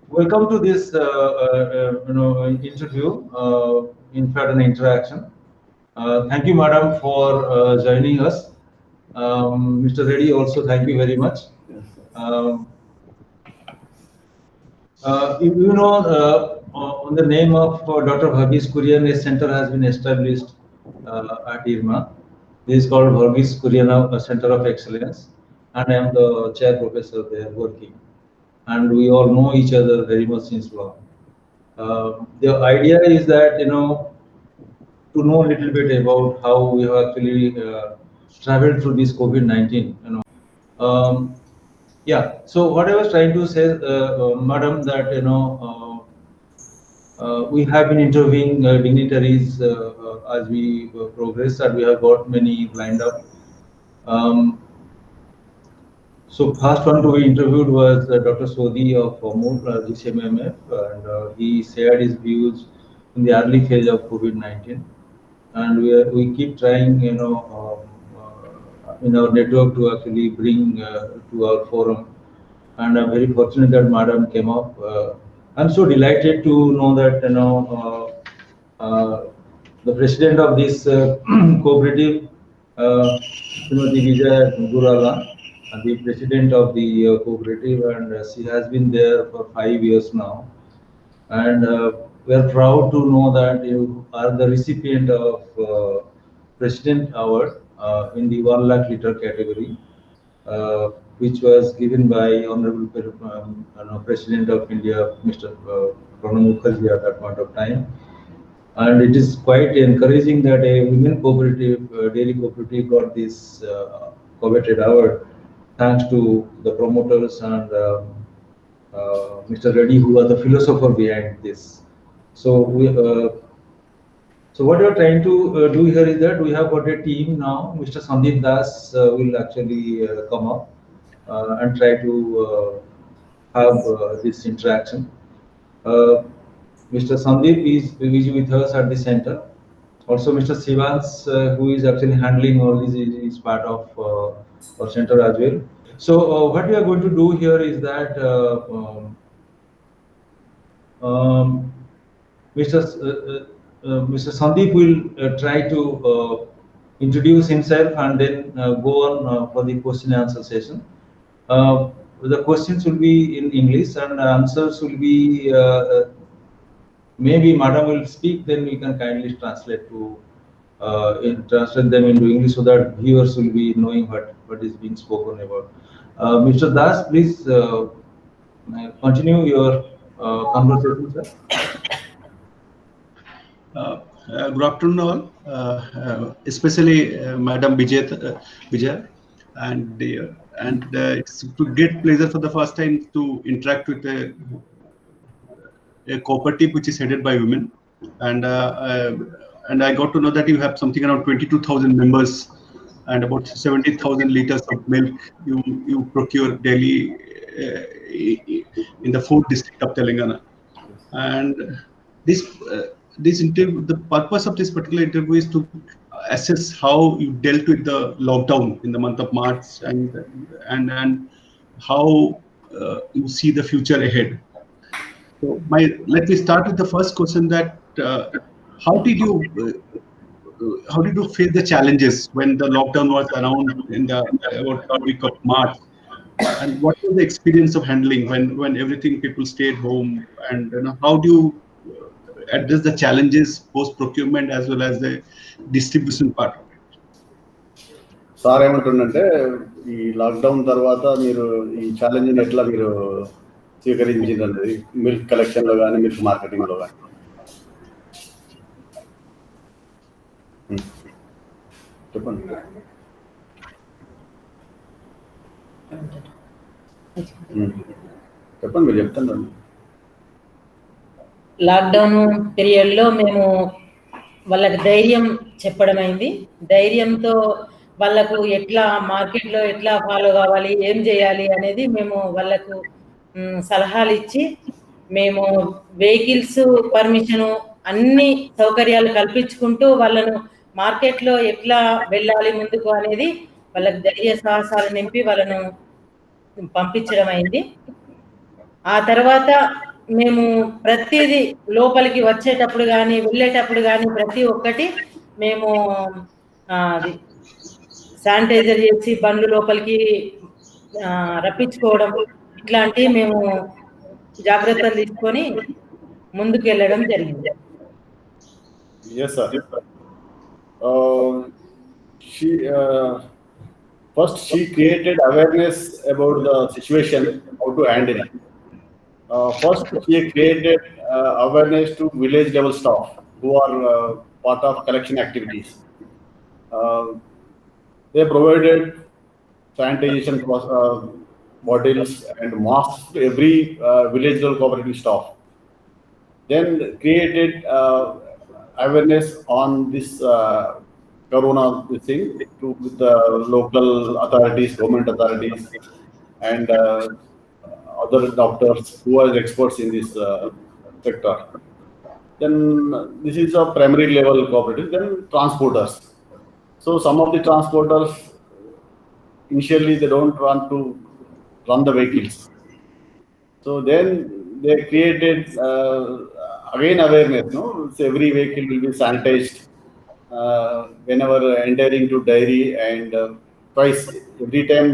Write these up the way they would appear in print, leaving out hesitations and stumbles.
Welcome to this interview, in fact an interaction. Thank you, madam, for joining us. Mr. Reddy, also thank you very much. Um, on the name of Dr. Verghese Kurian, a center has been established at IRMA. This is called Verghese Kurian Center of Excellence, and I am the chair professor there working. And we all know each other very much since long. The idea is that, to know a little bit about how we have actually traveled through this COVID-19, yeah, so what I was trying to say, madam, that, we have been interviewing dignitaries as we progress, and we have got many lined up. So first one to be interviewed was Dr. Sodhi of Mood GCMMF, and he shared his views in the early phase of COVID-19. And we keep trying, in our network to actually bring to our forum. And I'm very fortunate that madam came up. I'm so delighted to know that, the president of this cooperative, Srimati Vijay Gurala, and the president of the cooperative, and she has been there for 5 years now. And we are proud to know that you are the recipient of President Award in the 1 lakh liter category, which was given by Honorable President of India, Mr. Pranab Mukherjee at that point of time. And it is quite encouraging that a women cooperative, dairy cooperative, got this coveted award, thanks to the promoters and Mr. Reddy, who are the philosopher behind this. So so what we are trying to do here is that we have got a team now. Mr. Sandeep Das will actually come up and try to have this interaction. Mr. Sandeep is with us at the center. Also, Mr. Sivans, who is actually handling all this, is part of our center as well. So what we are going to do here is that Mr. Sandeep will try to introduce himself and then go on for the question and answer session. The questions will be in English and answers will be, maybe madam will speak, then we can kindly translate to translate them into English so that viewers will be knowing what is being spoken about. Mr. Das, please continue your conversation, sir. Good afternoon, all, especially Madam Vijay, and it's a great pleasure for the first time to interact with a cooperative which is headed by women, and I got to know that you have something around 22,000 members and about 70,000 liters of milk you procure daily in the food district of Telangana, and the purpose of this particular interview is to assess how you dealt with the lockdown in the month of March and how you see the future ahead. So let me start with the first question, that how did you face the challenges when the lockdown was around in the about third week of March, and what was the experience of handling when everything people stayed home, and how do you address the challenges post procurement as well as the distribution part of it? Sir ఏమంటుండంటే ఈ lockdown తర్వాత మీరు ఈ ఛాలెంజ్ని ఎట్లా మీరు స్వీకరించింది milk కలెక్షన్లో కానీ మిల్క్ మార్కెటింగ్లో కానీ? చెప్పండి. చెప్పండి, మీరు చెప్తాను. లాక్డౌన్ పీరియడ్లో మేము వాళ్ళకి ధైర్యం చెప్పడం అయింది. ధైర్యంతో వాళ్ళకు ఎట్లా మార్కెట్లో ఎట్లా ఫాలో కావాలి, ఏం చేయాలి అనేది మేము వాళ్ళకు సలహాలు ఇచ్చి, మేము వెహికల్స్ పర్మిషను అన్ని సౌకర్యాలు కల్పించుకుంటూ వాళ్ళను మార్కెట్లో ఎట్లా వెళ్ళాలి ముందుకు అనేది వాళ్ళకి ధైర్య సాహసాలు నింపి వాళ్ళను పంపించడం అయింది. ఆ తర్వాత మేము ప్రతిదీ లోపలికి వచ్చేటప్పుడు కానీ వెళ్ళేటప్పుడు కానీ ప్రతి ఒక్కటి మేము అది శానిటైజర్ చేసి బండ్లు లోపలికి రప్పించుకోవడం ఇట్లాంటివి మేము జాగ్రత్తలు తీసుకొని ముందుకు వెళ్ళడం జరిగింది. Yes, sir. First, she created awareness about the situation, how to handle it. First, she created awareness to village level staff who are part of collection activities. They provided sanitation bottles and masks to every village level cooperative staff. Then created awareness on this corona thing with the local authorities, government authorities, and other doctors who are experts in this sector. Then this is a primary level cooperative. Then transporters. So some of the transporters initially they don't want to run the vehicles. So then they created again awareness. No, so every vehicle will be sanitized whenever entering to dairy, and twice every time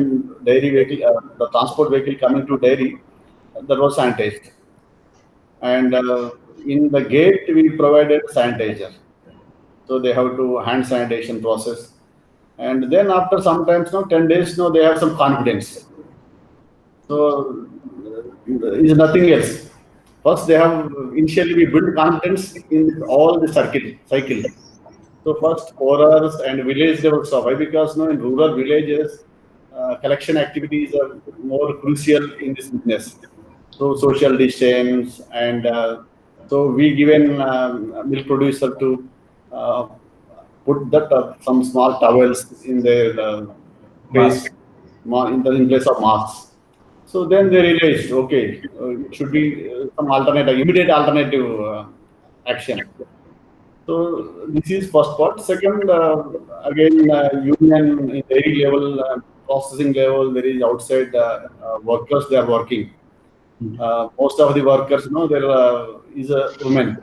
dairy vehicle, the transport vehicle coming to dairy, that was sanitized. And in the gate we provided sanitizer, so they have to hand sanitation process. And then after sometimes 10 days, they have some confidence. So is nothing else. First, they have initially we build confidence in all the cycle. So first, forers and village level stuff. Why? Because in rural villages, collection activities are more crucial in this business. So social distance, and so we given milk producer to put that some small towels in their face, in place of masks. So then they realized, okay, it should be some immediate alternative action. So this is first part. Second, again, union in dairy level, processing level, there is outside workers, they are working. Most of the workers, there is a woman.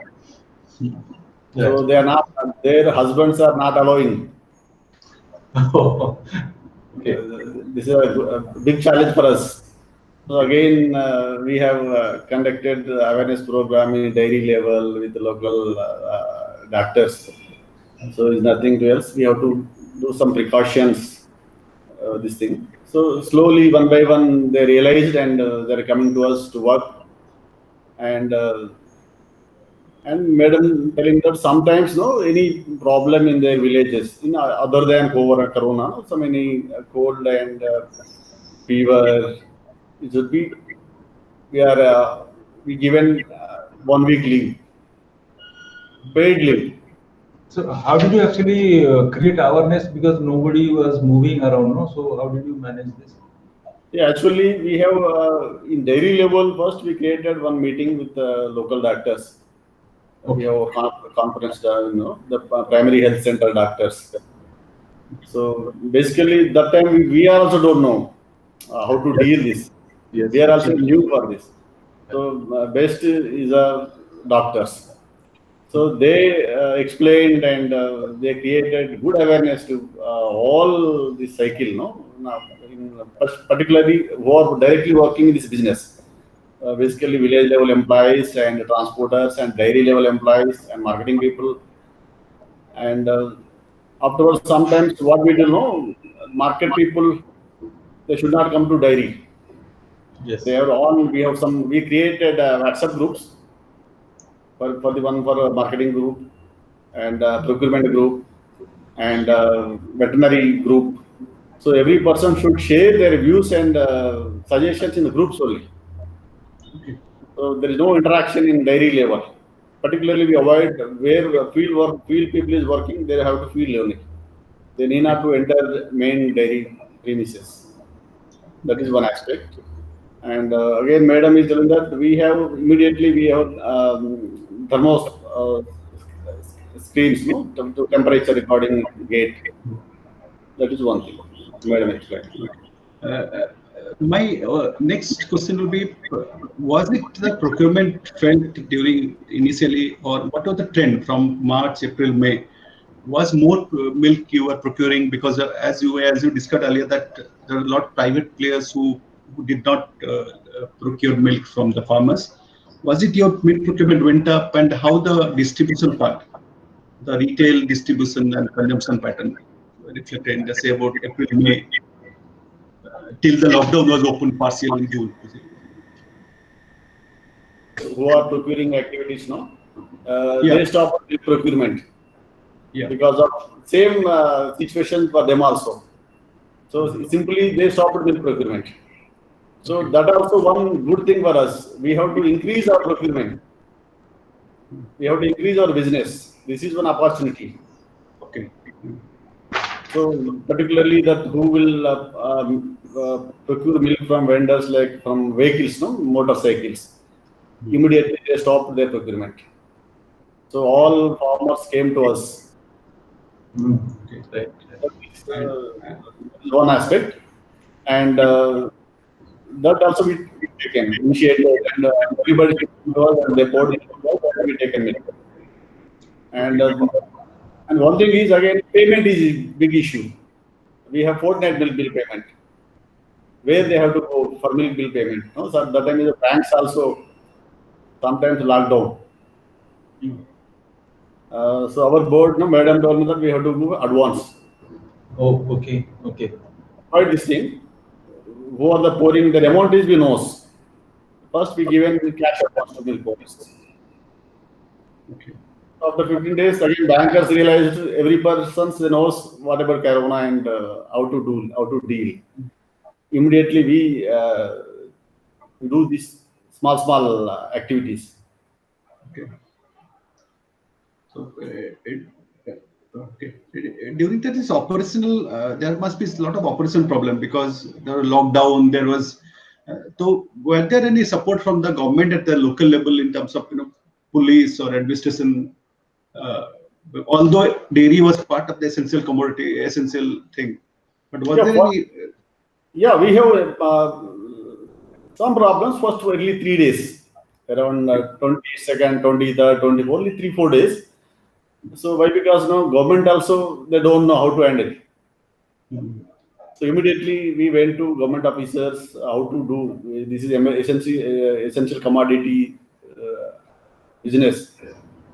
So they are not, their husbands are not allowing. Okay. This is a big challenge for us. So again, we have conducted awareness program in dairy level with the local doctors. So it's nothing else. We have to do some precautions, this thing. So slowly, one by one, they realized, and they're coming to us to work. And madam telling that sometimes any problem in their villages, other than corona, so many cold and fever, it should be we given 1 week leave, paid leave. So how did you actually create awareness, because nobody was moving around, no? So how did you manage this? Yeah, actually we have in dairy level, first we created one meeting with local doctors. We have a conference, the primary health center doctors. So basically that time we also don't know how to deal this. Yes. We are also new for this. So best is doctors. So they explained, and they created good awareness to all this cycle, particularly who are directly working in this business. Basically village level employees and transporters and dairy level employees and marketing people. And afterwards, sometimes what we do market people, they should not come to dairy. Yes. They are on. We created WhatsApp groups for the one for marketing group, and procurement group, and veterinary group. So every person should share their views and suggestions in the groups only. Okay. So there is no interaction in dairy level. Particularly, we avoid where field people is working. They have to field learning. They need not to enter main dairy premises. That is one aspect. And again, madam is telling that we have thermo screens, to temperature recording gate. That is one thing. Madam explained. My next question will be, was it the procurement felt during initially, or what was the trend from March, April, May? Was more milk you were procuring because as you discussed earlier, that there are a lot of private players who did not procure milk from the farmers. Was it your milk procurement went up, and how the distribution part, the retail distribution and consumption pattern reflected in, say, about April, May, till the lockdown was open partially in June? Who are procuring activities now, Yeah. they stopped the procurement. Yeah. Because of same situation for them also. So simply they stopped milk procurement. So that also one good thing for us. We have to increase our procurement. We have to increase our business. This is one opportunity. Okay. So particularly that who will procure milk from vendors, like from vehicles, no, motorcycles. Immediately they stopped their procurement. So all farmers came to us. Okay. Right. That is one aspect, and that also we taken initiated, and everybody involved, and they poured it and we taken it. And one thing is, again, payment is a big issue. We have fortnight milk bill payment, where they have to go for milk bill payment. No, so that time the banks also sometimes locked down. So our board, no, madam told me that we have to move advance. Oh, okay, okay. Avoid this thing. Who are the pouring? The amount is we knows. First we given cash advance to milk police. Okay. After 15 days, again bankers realized every person knows whatever corona and how to deal. Immediately we do these small activities. Okay. So, okay. During that is operational, there must be a lot of operational problem because there was lockdown. There was. So, were there any support from the government at the local level in terms of police or administration? Although dairy was part of the essential commodity, essential thing, but was there any? Yeah, we have some problems. First, only 3 days, around 22nd, 23rd, 24th, only 3-4 days. So why? Because now government also they don't know how to handle. So immediately we went to government officers how to do this is essential commodity business.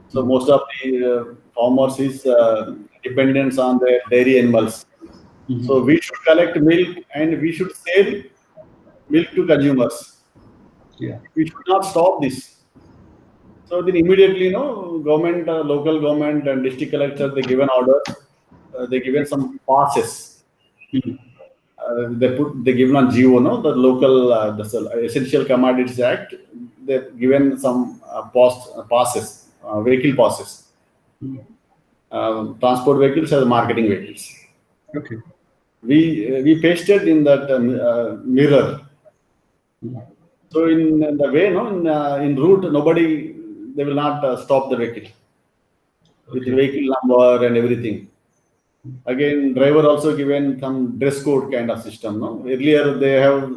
So most of the farmers is dependence on the dairy animals. So we should collect milk and we should sell milk to consumers. Yeah. We should not stop this. So then immediately, government, local government and district collector, they given orders, they given some passes. They given on GO, the local, the Essential Commodities Act, they've given some passes, vehicle passes. Transport vehicles as marketing vehicles. Okay. We pasted in that mirror. So in the way, in route, nobody, they will not stop the vehicle with the vehicle number and everything. Again, driver also given some dress code kind of system. No, earlier they have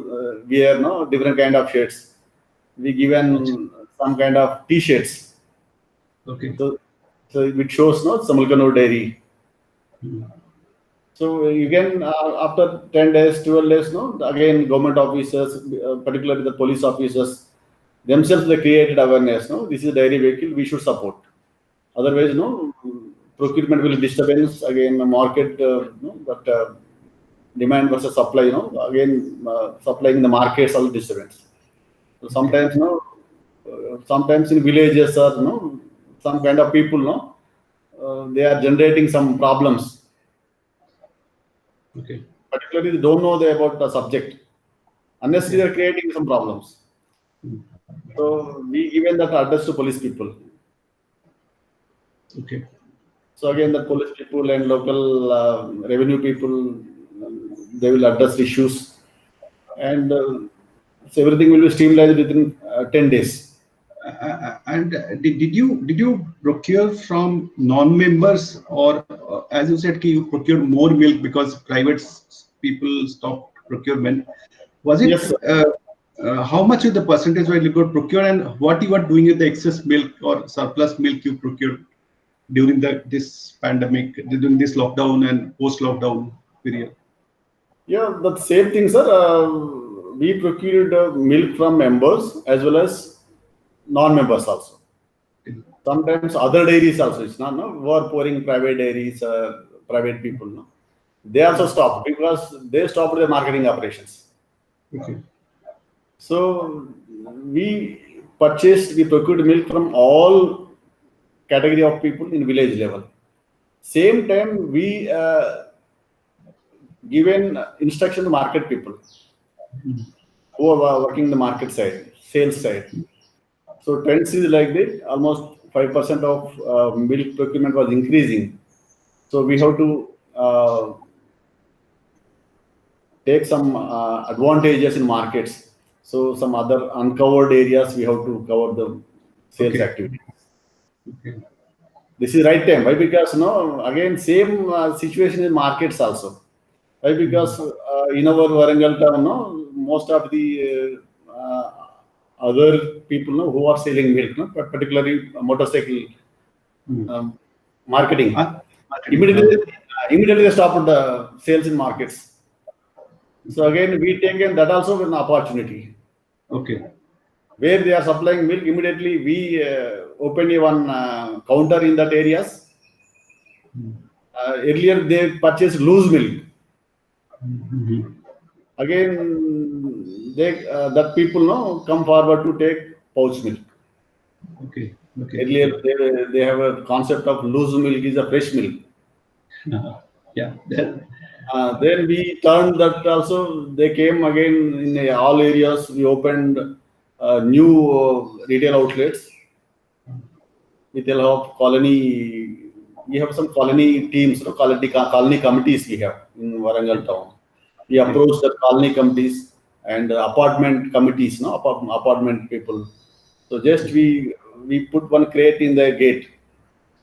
wear different kind of shirts. We given some kind of T-shirts. Okay. So it shows Samulkanur Dairy. So you can after 10 days, 12 days, again government officers, particularly the police officers themselves, they created awareness. This is a dairy vehicle, we should support. Otherwise, procurement will disturbance again. The market, but demand versus supply. Again supplying in the markets all disturbance. So sometimes, sometimes in villages or some kind of people, they are generating some problems. Okay. Particularly, they don't know about the subject. Unnecessarily, they are creating some problems. So we given that address to police people. Okay. So again, the police people and local revenue people, they will address issues, and so everything will be streamlined within 10 days. And did you procure from non-members, or as you said, you procure more milk because private people stopped procurement? Was it Yes, sir. how much is the percentage where you got procured, and what you are doing with the excess milk or surplus milk you procured during this pandemic, during this lockdown and post-lockdown period? Yeah, the same thing, sir. We procured milk from members as well as non-members also. Sometimes other dairies also. It's not, no, who are pouring private dairies, private people, no. They also stopped because they stopped their marketing operations. Okay. So we procured milk from all category of people in village level. Same time, we given instruction to market people who are working the market side, sales side. So trends is like that. Almost 5% of milk procurement was increasing. So we have to take some advantages in markets. So some other uncovered areas we have to cover the sales Okay. activity. Okay. This is right time. Why? Because no, again same situation in markets also. Why? Because in our Warangal town, no, most of the other people, no, who are selling milk, no, particularly motorcycle marketing. Marketing. Immediately they stopped the sales in markets. So again, we taken that also an opportunity. Okay. Where they are supplying milk, immediately we open one counter in that areas. Earlier they purchased loose milk. Again, they that people know come forward to take pouch milk. Okay. Okay. Earlier they have a concept of loose milk is a fresh milk. Yeah. Then we turned that also. They came again in all areas. We opened new retail outlets with the help of colony. We have some colony teams, no, colony committees we have in Warangal town. We approach the colony committees and apartment committees, no, apartment people. So just we put one crate in the gate.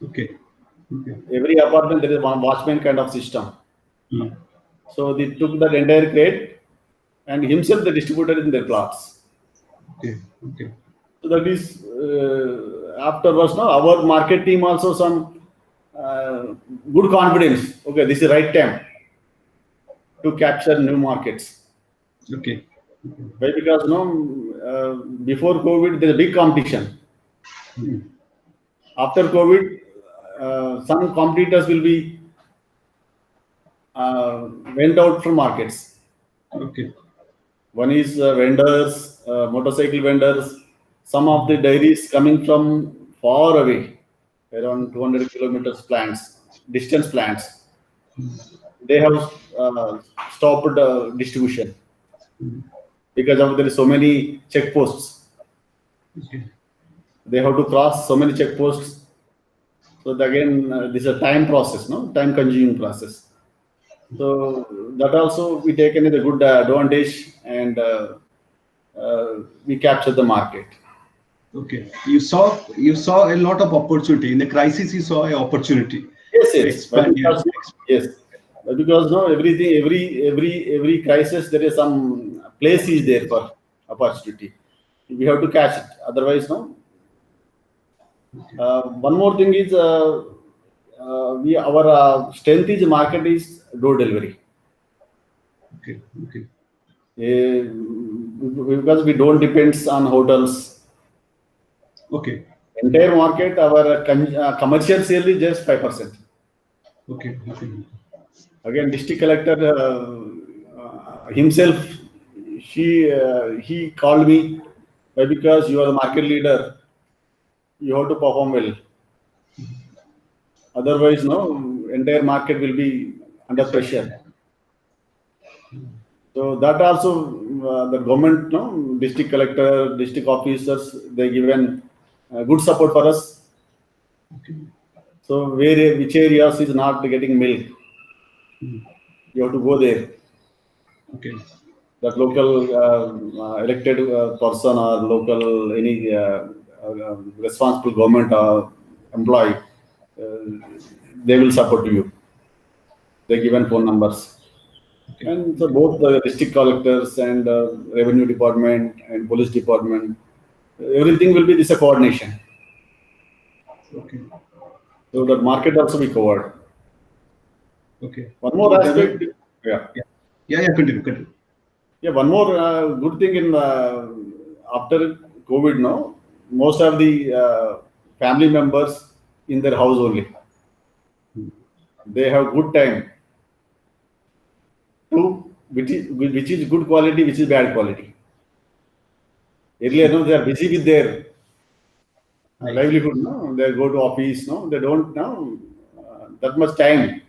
Okay. Okay. Every apartment there is one watchman kind of system. Hmm. So they took that entire crate and himself they distributed in their plots. Okay. Okay. So that is afterwards now our market team also some good confidence. Okay, this is right time to capture new markets. Okay. Why? Because before COVID there is a big competition. After COVID, some competitors will be went out from markets. Okay. One is vendors, motorcycle vendors. Some of the dairies coming from far away, around 200 kilometers distance plants. They have stopped distribution because of there is so many checkposts. Okay. They have to cross so many checkposts. So again, this is a time process, no, time-consuming process. So that also we taken as a good advantage and we captured the market. Okay. You saw a lot of opportunity in the crisis. You saw an opportunity. Yes, to yes. expand Because, yes. Because no, everything, every crisis there is some place is there for opportunity. We have to catch it. Otherwise, no. One more thing is our strength is market is door delivery. Okay. Okay. Because we don't depend on hotels. Okay. Entire market, our commercial sale is just 5%. Okay. Okay. Again, district collector himself, he called me, because you are the market leader, you have to perform well. Otherwise, no, entire market will be under pressure. So that also the government, no, district collector, district officers, they given good support for us. Okay. So which areas is not getting milk, you have to go there. Okay. That local elected person or local any responsible government employee, they will support you. They given phone numbers. And so both the district collectors and revenue department and police department, everything will be this a coordination. Okay. So that market also be covered. Okay. One more aspect, yeah. Yeah. Continue. Yeah, one more good thing in after COVID now, most of the family members in their house only. They have good time to which is good quality, which is bad quality. Earlier, no, they are busy with their livelihood. No, they go to office. No, they don't now that much time.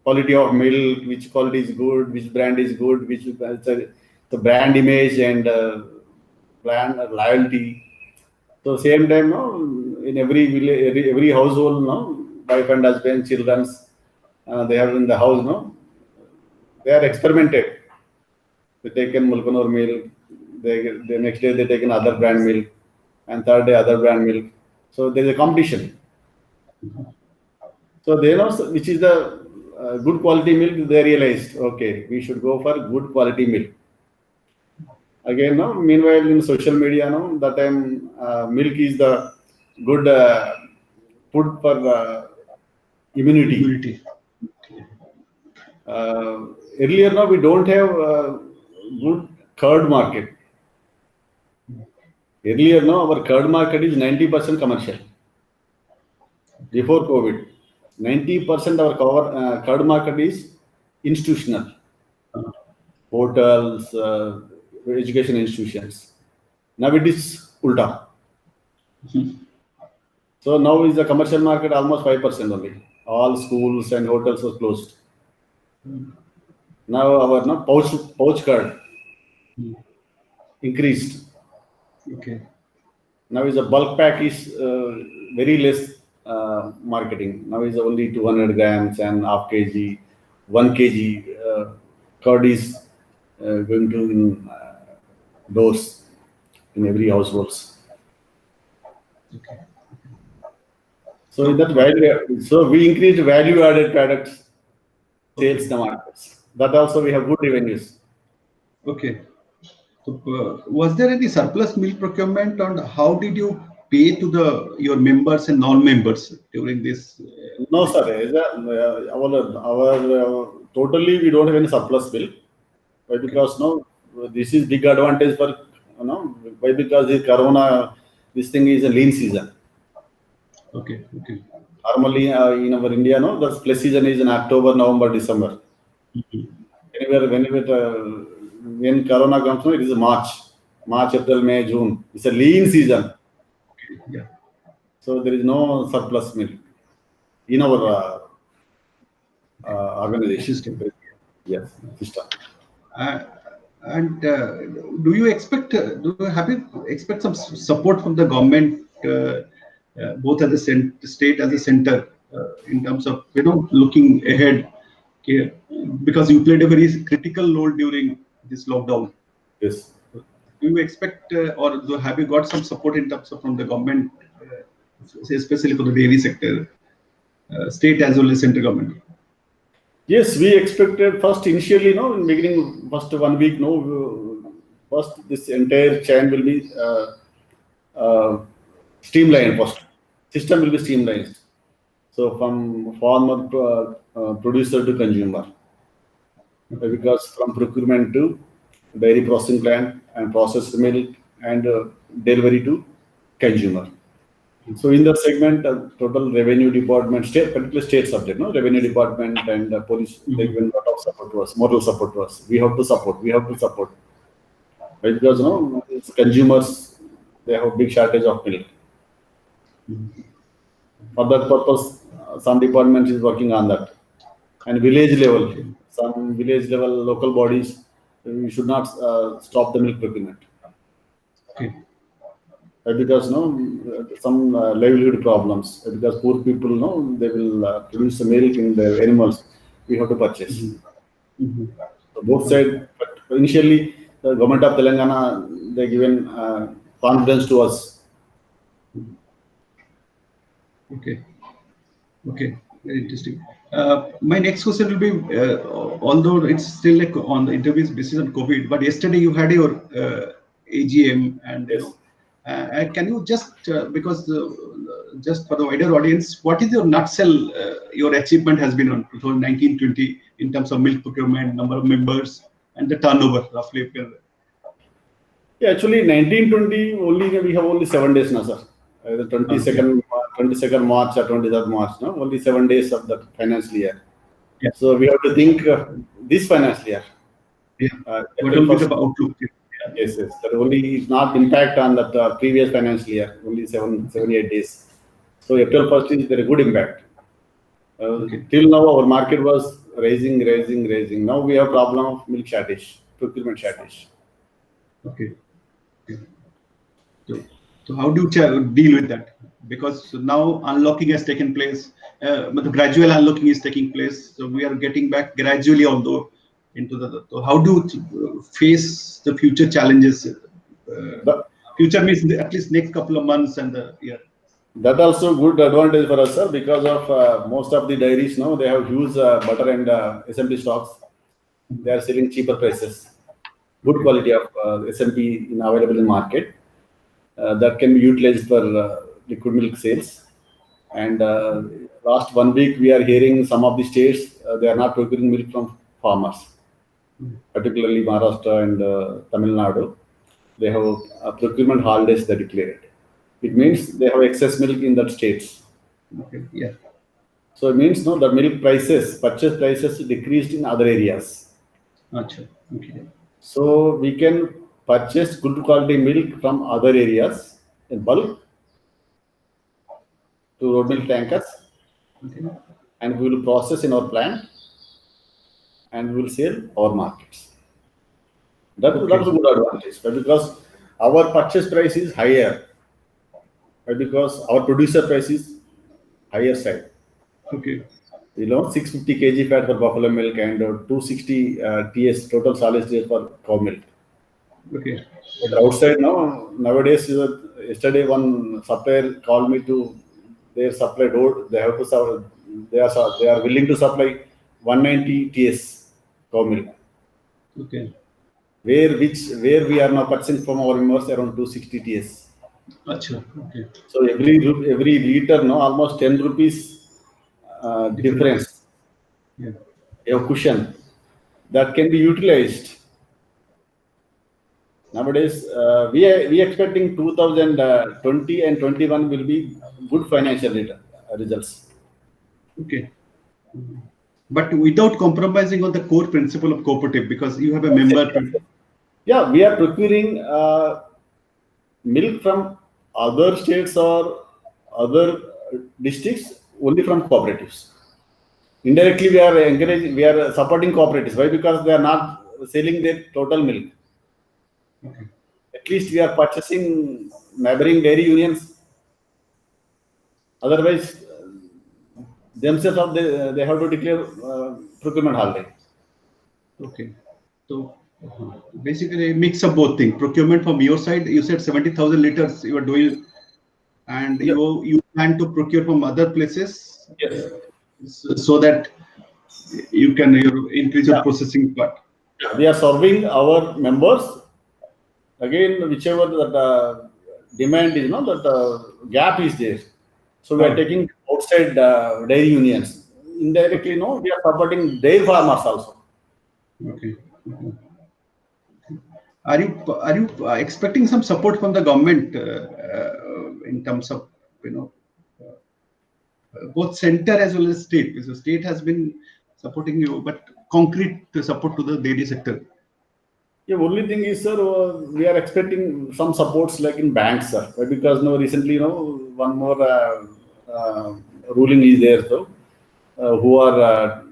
Quality of milk, which quality is good, which brand is good, which the brand image and brand loyalty. So same time, no, in every village, every household, no, wife and husband, childrens, they have in the house, no, they are experimented. They take in Mulkanur milk, the next day they take another brand milk, and third day other brand milk. So there is a competition. So they know which is the good quality milk. They realized, okay, we should go for good quality milk. Again, no. Meanwhile, in social media, no, that time milk is the good food for immunity. Earlier, no, we don't have good curd market. Earlier, no, our curd market is 90% commercial. Before COVID, 90% our curd market is institutional, hotels, education institutions. Now it is ulta. So now is the commercial market almost 5% only. All schools and hotels are closed. Now our pouch curd increased. Okay. Now is a bulk pack is very less marketing. Now is only 200 grams and half kg, 1 kg curd is going to in dose in every households. Okay. So that value, so we increased value-added products sales in the markets. That also we have good revenues. Okay. So, was there any surplus milk procurement, and how did you pay to your members and non-members during this? No, sir. Our totally we don't have any surplus milk. Why? Because no, this is big advantage for why? Because the Corona, this thing is a lean season. Okay. Normally in our India, no, the flesh season is in October, November, December. When Corona comes, no, it is March, April, May, June. It's a lean season. Yeah. So there is no surplus milk in our organization. System. Yes, system. And do you expect some support from the government, both at the state as a center, in terms of looking ahead, because you played a very critical role during this lockdown? Yes. Do you expect have you got some support in terms of from the government, especially for the dairy sector, state as well as central government? Yes, we expected first initially, in beginning, first 1 week, first this entire chain will be streamlined first. System will be streamlined. So from farmer producer to consumer. Because from procurement to dairy processing plant and processed milk and delivery to consumer. So in that segment, total revenue department, particularly state subject, revenue department and police, they give a lot of support to us, moral support to us. We have to support. Right? Because it's consumers, they have big shortage of milk. For that purpose, some department is working on that. And village level, some village level local bodies, we should not stop the milk procurement. Okay. Because some livelihood problems, because poor people they will produce the milk in their animals, we have to purchase. So both sides, but initially the government of Telangana, they given confidence to us. Okay. Very interesting. My next question will be, although it's still like on the interviews basis on COVID, but yesterday you had your AGM, and Yes. can you just because just for the wider audience, what is your nutshell? Your achievement has been on 2019-20 in terms of milk procurement, number of members, and the turnover roughly. If you Yeah, actually 1920 only we have only 7 days now, sir. The 22nd March or 23rd March, no? Only 7 days of the financial year. Yeah. So we have to think this financial year. Yeah. What April will be 1st. the outlook? Yes, yes. That only is not impact on that previous financial year. Only 8 days. So April 1st is there a good impact. Okay. Till now our market was rising. Now we have problem of milk shortage, procurement shortage. Okay. Okay. So how do you deal with that? Because now unlocking has taken place, but the gradual unlocking is taking place. So we are getting back gradually, although into the. So how do you face the future challenges? Future means at least next couple of months and the year. That also good advantage for us, sir, because of most of the dairies now they have huge butter and SMP stocks. They are selling cheaper prices, good quality of SMP available in market. That can be utilized for liquid milk sales. And last 1 week, we are hearing some of the states they are not procuring milk from farmers, particularly Maharashtra and Tamil Nadu. They have procurement holidays they declared. It means they have excess milk in that states. Okay. Yeah. So it means no, the milk prices, purchase prices decreased in other areas. Achha. Okay. So we can purchase good quality milk from other areas in bulk to road milk tankers, Okay. and we will process in our plant and we will sell our markets. That is a good advantage, but because our purchase price is higher, but because our producer price is higher side. Okay. 650 kg fat for buffalo milk and 260 TS total solid state for cow milk. Okay. But outside now, nowadays, yesterday one supplier called me to their supply door. They have to they are willing to supply 190 TS cow milk. Okay. Where we are now purchasing from our members around 260 TS. Achha. Okay. So every liter now almost 10 rupees difference. Yeah. A cushion that can be utilized. Nowadays, we expecting 2020 and 21 will be good financial results. Okay. But without compromising on the core principle of cooperative, because you have a member. Yeah, we are procuring milk from other states or other districts only from cooperatives. Indirectly, we are supporting cooperatives. Why? Because they are not selling their total milk. Okay. At least we are purchasing neighboring dairy unions. Otherwise, themselves they have to declare procurement holiday. Okay. So basically a mix of both things. Procurement from your side, you said 70,000 liters you are doing, and you plan to procure from other places. Yes. So that you can increase your processing part. We are serving our members. Again, whichever that demand is, that gap is there. So we are taking outside dairy unions. Indirectly, we are supporting dairy farmers also. Okay. Are you expecting some support from the government in terms of both center as well as state? Because the state has been supporting you, but concrete support to the dairy sector. Yeah, only thing is, sir, we are expecting some supports like in banks, sir. Because recently, one more ruling is there, so who are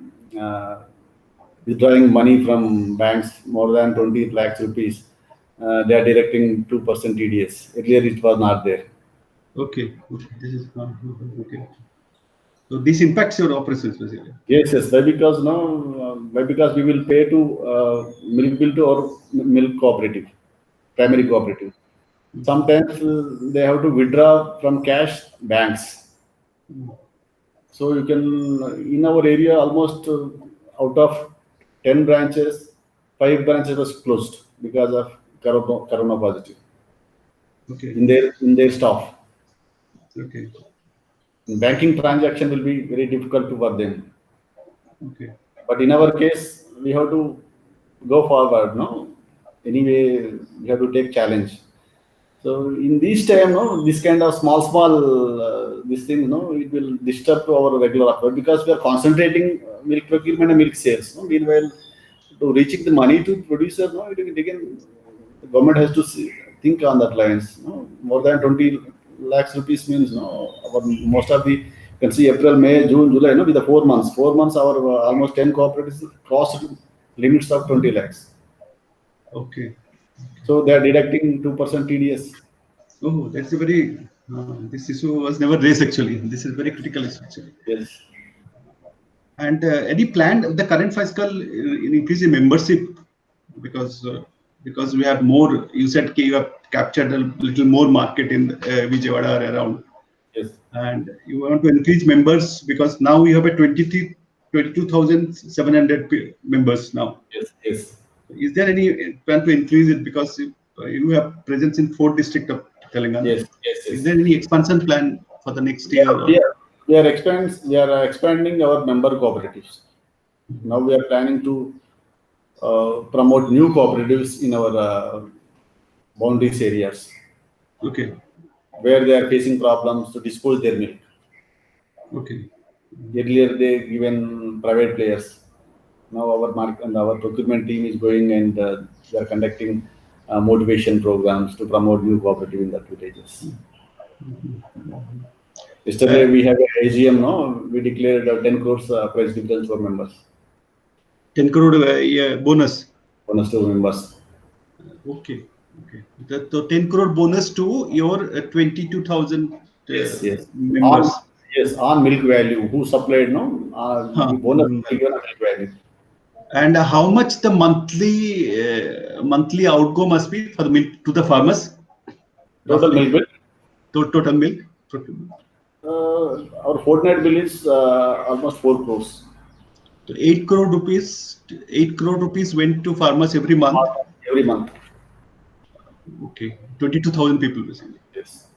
withdrawing money from banks more than 20 lakhs rupees. They are directing 2% TDS. Earlier, it was not there. Okay. This is okay. So this impacts your operations basically. Yes. Why? Because we will pay to milk bill to our milk cooperative, primary cooperative. Sometimes they have to withdraw from cash banks. So you can, in our area, almost out of 10 branches, 5 branches was closed because of corona positive Okay. in their staff. Okay. Banking transaction will be very difficult for them. Okay. But in our case, we have to go forward. No, anyway, we have to take challenge. So in this time, no, this kind of small, this thing, no, it will disturb to our regular effort because we are concentrating milk procurement and milk sales. No? Meanwhile, to reaching the money to producer, no, the government has to think on that lines. No? More than 20 lakhs rupees means, no, most of the, you can see April, May, June, July, no, with the 4 months. 4 months, our almost 10 cooperatives crossed limits of 20 lakhs. Okay. So they are deducting 2% TDS. Oh, that's a very, this issue was never raised actually. This is very critical issue actually. Yes. And any plan, the current fiscal increase in membership, because we have more, you said you have captured a little more market in Vijayawada or around. Yes. And you want to increase members because now we have a 22,700 members now. Yes. Yes. Is there any plan to increase it because you have presence in 4 districts of Telangana? Yes. Yes. Yes. Is there any expansion plan for the next year? We are expanding our member cooperatives. Now we are planning to promote new cooperatives in our boundaries areas. Okay. Where they are facing problems to dispose their milk. Okay. Earlier they given private players. Now our market and our procurement team is going and they are conducting motivation programs to promote new cooperative in the villages. Yesterday we have an AGM. No, we declared 10 crores prize dividends for members. 10 crore bonus. Bonus to members. Okay. Okay. The 10 crore bonus to your 22,000 Yes. members. On milk value. Who supplied? No, bonus given on milk value. And how much the monthly outgo must be for the milk to the farmers? Total milk bill. Total milk. Our fortnight bill is almost 4 crores. So 8 crore rupees. 8 crore rupees went to farmers every month. Every month. Okay. 22,000 people basically. Yes.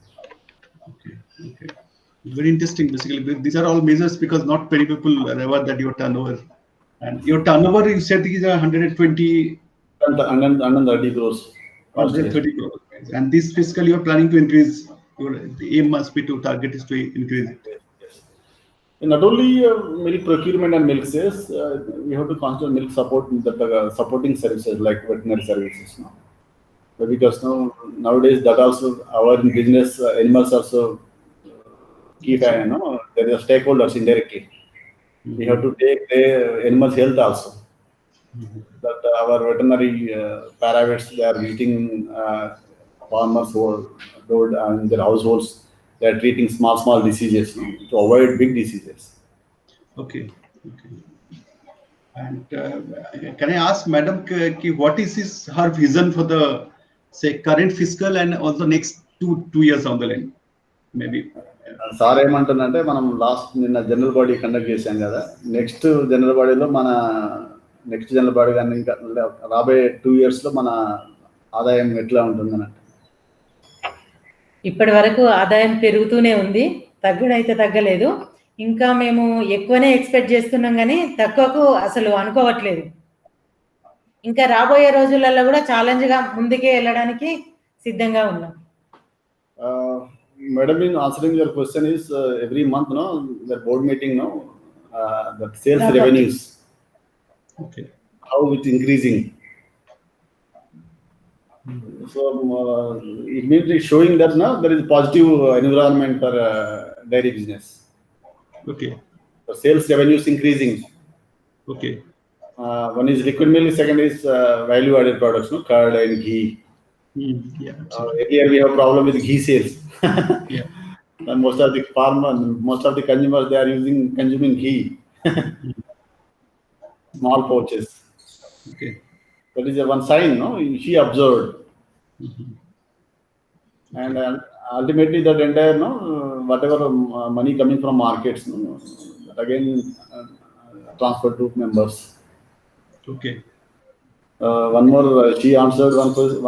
Okay. Okay. Very interesting. Basically, these are all measures because not many people are aware that your turnover. And your turnover, you said, is 120. 130 crores. 130 crores. And this fiscal, you are planning to increase. The aim must be to target is to increase it. Yes. And not only milk procurement and milk sales, we have to consider milk support, supporting services like veterinary services now. But because nowadays that also our business animals also key fan. No, there are stakeholders indirectly. We have to take the animals' health also. That our veterinary paravets, they are visiting farmers who in their households. They are treating small diseases to avoid big diseases. Okay. Okay. And can I ask, Madam, what is her vision for the current fiscal and also next two years down the line, maybe? Sir ఏమంటుందంటే మనం నిన్న general body conduct చేశాం కదా, next general బాడీలో next general body కానీ ఇంకా రాబోయే 2 years లో మన ఆదాయం ఎట్లా ఉంటుందని. ఇప్పటి వరకు ఆదాయం పెరుగుతూనే ఉంది, తగ్గడైతే తగ్గలేదు. ఇంకా మేము ఎక్కువనే ఎక్స్పెక్ట్ చేస్తున్నాం కానీ తక్కువకు అసలు అనుకోవట్లేదు. ఇంకా రాబోయే రోజులలో కూడా ఛాలెంజ్గా ముందుకే వెళ్ళడానికి సిద్ధంగా ఉన్నాం. Madam, in answering your question is every month, the board meeting, the sales revenues, okay, how it's increasing. So it means it's showing that there is positive environment for dairy business. Okay. The sales revenues increasing. Okay. One is liquid milk, second is value-added products, curd and ghee. Yeah. Here we have a problem with ghee sales. Yeah. And most of the farmers, most of the consumers, they are consuming ghee. Small pouches. Okay. That is one sign, she observed. And ultimately that entire whatever money coming from markets, that again transferred to members. Okay. One more, she answered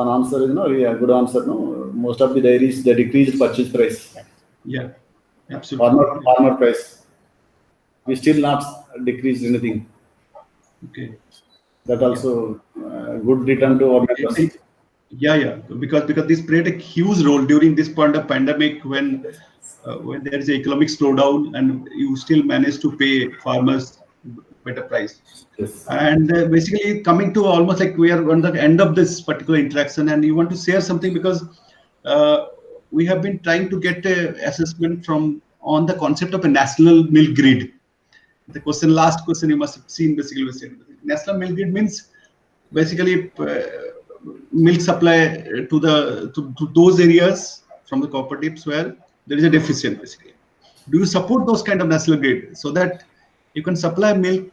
one answer, yeah, good answer. No, most of the dairies, they decreased purchase price. Yeah, absolutely. Farmer price. We still not decreased anything. Okay. That also good return to our members. Yeah, because this played a huge role during this point of pandemic when there is an economic slowdown and you still manage to pay farmers better price. Yes. And basically coming to almost like we are on the end of this particular interaction, and you want to share something because we have been trying to get a assessment on the concept of a national milk grid. The last question you must have seen basically was said. National milk grid means basically milk supply to those areas from the cooperatives where there is a deficit basically. Do you support those kind of national grid so that you can supply milk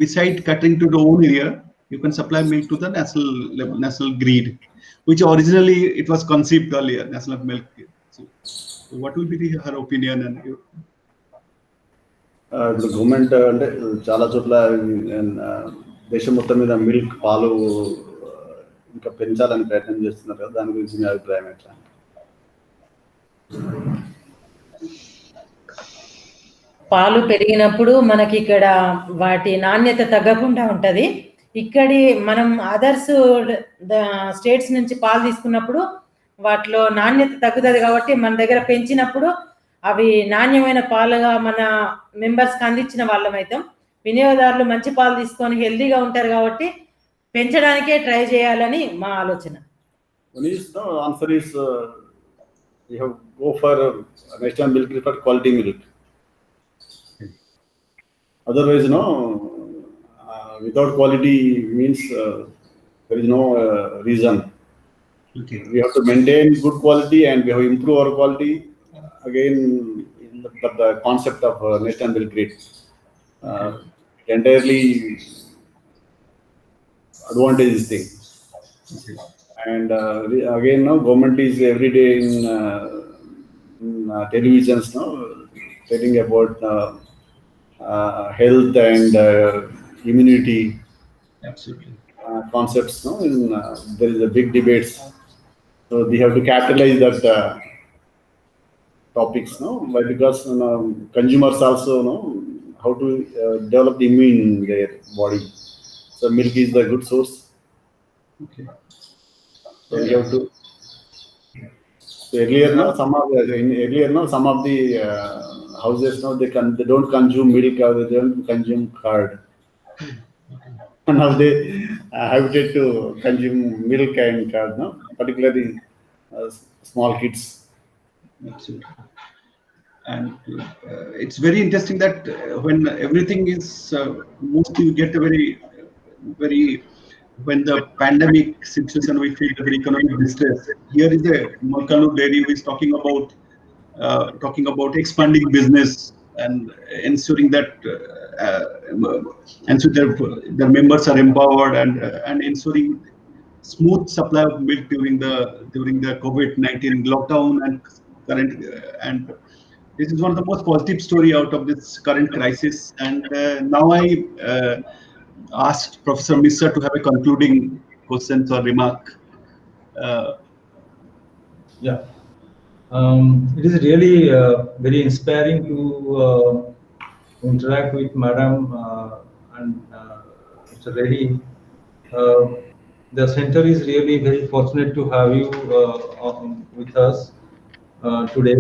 beside catering to the own area, you can supply milk to the national grid, which originally it was conceived earlier, national milk grid. So what will be her opinion? And ఇప్పుడు government అంటే చాలా చోట్ల దేశం మొత్తం మీద milk పాలు ఇంకా పెంచాలని ప్రయత్నం చేస్తున్నారు కదా, దాని గురించి మీ అభిప్రాయం ఎట్లా? పాలు పెరిగినప్పుడు మనకి ఇక్కడ వాటి నాణ్యత తగ్గకుండా ఉంటది. ఇక్కడి మనం అదర్స్ స్టేట్స్ నుంచి పాలు తీసుకున్నప్పుడు వాటిలో నాణ్యత తగ్గుతుంది కాబట్టి మన దగ్గర పెంచినప్పుడు అవి నాణ్యమైన పాలుగా మన మెంబర్స్కి అందించిన వాళ్ళం అవుతాం. వినియోగదారులు మంచి పాలు తీసుకొని హెల్దీగా ఉంటారు కాబట్టి పెంచడానికే ట్రై చేయాలని మా ఆలోచన. Answer is you have go for national milk for quality milk. Otherwise, without quality means there is no reason. Okay. We have to maintain good quality and we have to improve our quality. Again, the concept of national milk grid entirely advantageous thing. Okay. And again, government is every day in televisions, telling about health and immunity. Absolutely. Concepts. There is a big debates, so they have to capitalize that topics. Why? Because consumers also know how to develop the immune in their body. So milk is the good source. Okay. So you have to. So earlier, some of the houses they don't consume milk or they don't consume curd. Now they habited to consume milk and curd, particularly small kids. Absolutely. And it's very interesting that when everything is mostly you get a very when the pandemic situation we feel very economic distress. Here is a Malkanur Dairy who is talking about expanding business and ensuring that their members are empowered and ensuring smooth supply of milk during the COVID-19 lockdown and current and this is one of the most positive story out of this current crisis. And now I asked Professor Misra to have a concluding questions or remark. Yeah. It is really very inspiring to interact with Madam and Mr. Reddy. The center is really very fortunate to have you with us today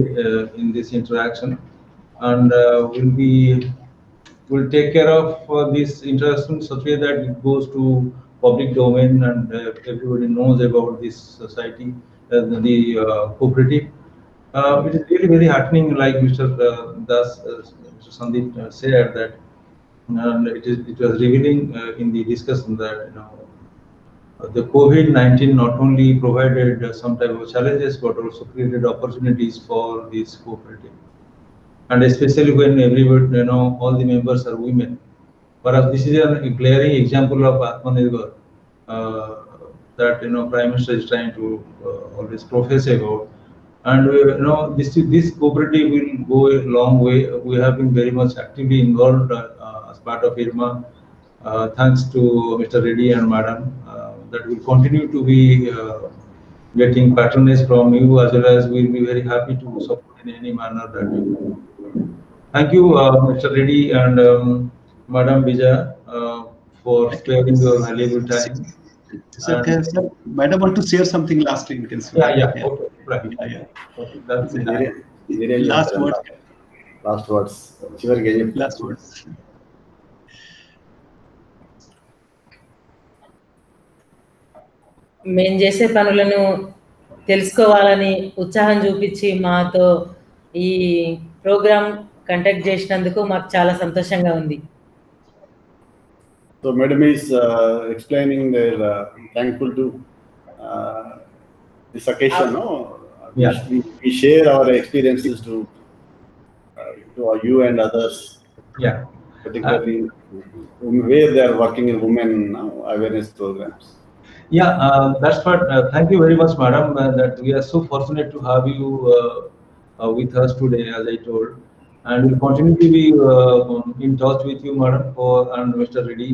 in this interaction, and we'll take care of this interaction such a way that it goes to public domain and everybody knows about this society, the cooperative. It is really very heartening, like Mr. Mr. Sandeep said, that it was revealing in the discussion that the COVID-19 not only provided some type of challenges but also created opportunities for this cooperative, and especially when everybody, all the members are women. Perhaps this is a glaring example of Atmanirbhar that Prime Minister is trying to always profess about. And this cooperative will go a long way. We have been very much actively involved as part of IRMA. Thanks to Mr. Reddy and Madam, that will continue to be getting patronage from you, as well as we'll be very happy to support in any manner that you. Thank you, Mr. Reddy and Madam Vijaya, for sparing your valuable time. Sir, Madam want to share something lastly. You can say. Yeah. Okay. Right. Yeah. Okay. That's it. Last words. Last words. Last words. మేము చేసే పనులను తెలుసుకోవాలని ఉత్సాహం చూపించి మాతో ఈ programme conduct చేసినందుకు మాకు చాలా సంతోషంగా ఉంది. So Madam is explaining their thankful to this occasion. No? Yeah. We share our experiences to you and others. Yeah. Particularly where they are working in women awareness programs. Yeah, that's what. Thank you very much, Madam. That we are so fortunate to have you with us today, as I told, and we'll continue to be in touch with you, Madam, and Mr. Reddy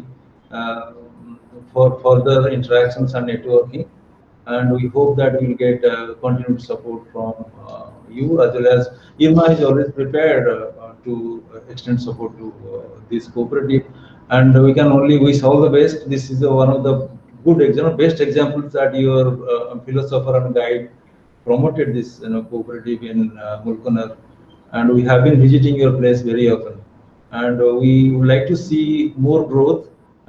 for further interactions and networking. And we hope that we'll get continued support from you, as well as IRMA is always prepared to extend support to this cooperative, and we can only wish all the best. This is one of the good example, best examples that your philosopher and guide promoted this cooperative in Mulkunar, and we have been visiting your place very often, and we would like to see more growth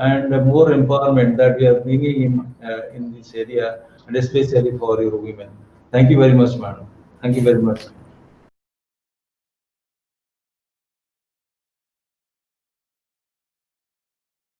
and more empowerment that we are bringing in this area, and especially for your women. Thank you very much, Madam. Thank you very much.